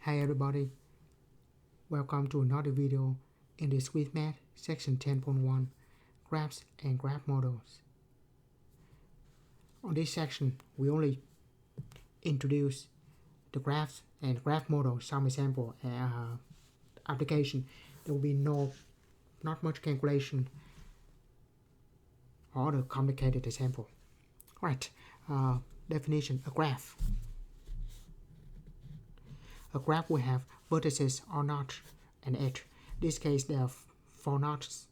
Hi everybody, welcome to another video in Discrete Math section 10.1 Graphs and Graph Models. On this section, we only introduce the graphs and graph model, some example application. There will be not much calculation or the complicated example. Right, definition, a graph. A graph will have vertices or notch and edge. In this case, there are 4 notches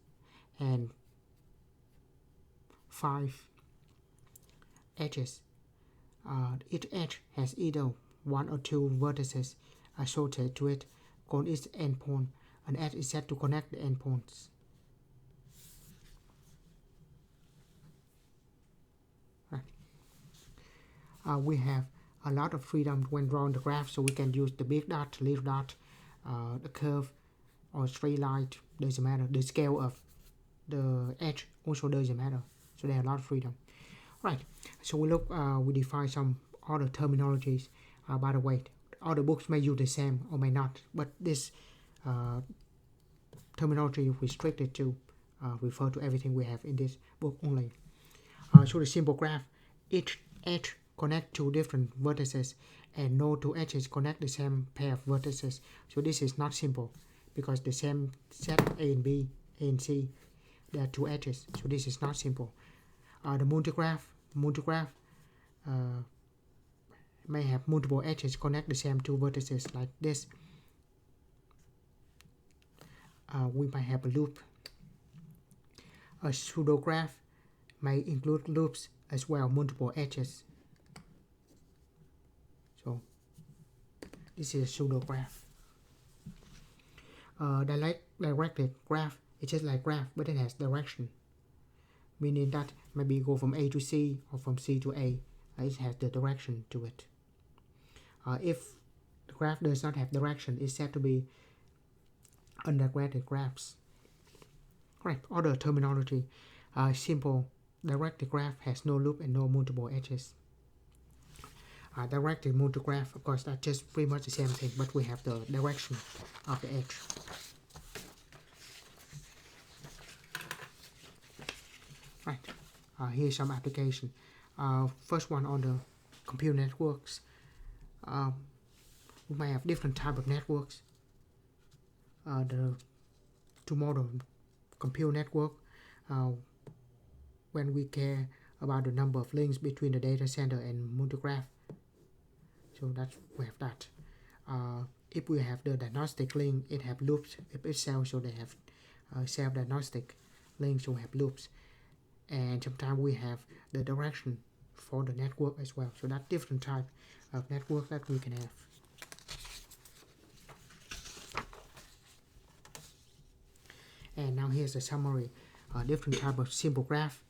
and 5 edges. Each edge has either 1 or 2 vertices associated to it, called its endpoint. An edge is set to connect the endpoints. Right. We have a lot of freedom when drawing the graph, so we can use the big dot, little dot, the curve, or straight line. Doesn't matter. The scale of the edge also doesn't matter. So they have a lot of freedom. Right. So we define some other terminologies. By the way, other books may use the same or may not, but this terminology is restricted to refer to everything we have in this book only. So the simple graph, each edge connect 2 different vertices and no 2 edges connect the same pair of vertices. So this is not simple because the same set A and B, A and C, there are 2 edges. So this is not simple. The multigraph may have multiple edges connect the same 2 vertices like this. We might have a loop. A pseudograph may include loops as well, multiple edges. So this is a pseudograph. Directed graph is just like graph, but it has direction, meaning that maybe go from A to C or from C to A. It has the direction to it. If the graph does not have direction, it's said to be undirected graphs. Right. Other terminology. Simple directed graph has no loop and no multiple edges. Directed multigraph, of course, that's just pretty much the same thing, but we have the direction of the edge. Right. Here's some application. First one on the computer networks. We might have different type of networks. To model computer network, when we care about the number of links between the data center and multigraph. So we have that. If we have the diagnostic link, it have loops. If it's cell, so they have self-diagnostic links, so we have loops. And sometimes we have the direction for the network as well. So that's different type of network that we can have. And now here's a summary. Different type of simple graph,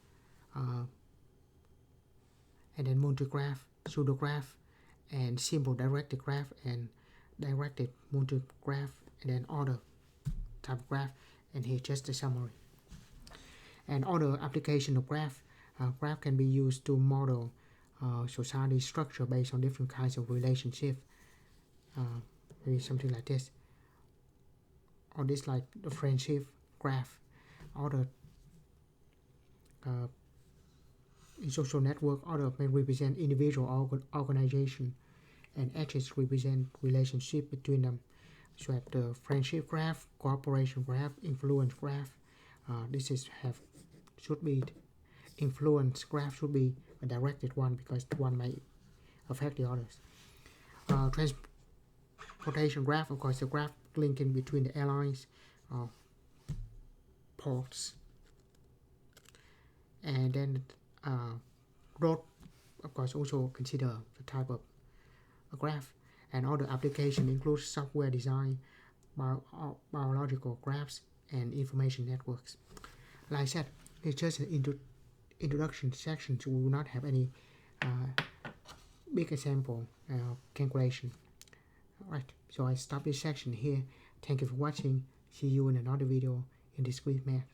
and then multigraph, pseudograph, and simple directed graph, and directed multigraph, and then other type of graph. And here's just a summary. And other application of graph. Graph can be used to model society structure based on different kinds of relationship. Maybe something like this, or this like the friendship graph. Other in social network, other may represent individual organization, and edges represent relationship between them. So have the friendship graph, cooperation graph, influence graph. Should be influence graph should be a directed one because one may affect the others. Transportation graph, of course, the graph linking between the airlines, ports, and then road, of course, also consider the type of a graph. And other application includes software design, biological graphs, and information networks. Like I said, it's just an introduction section, so we will not have any big example calculation. Alright, so I stop this section here. Thank you for watching. See you in another video in Discrete Math.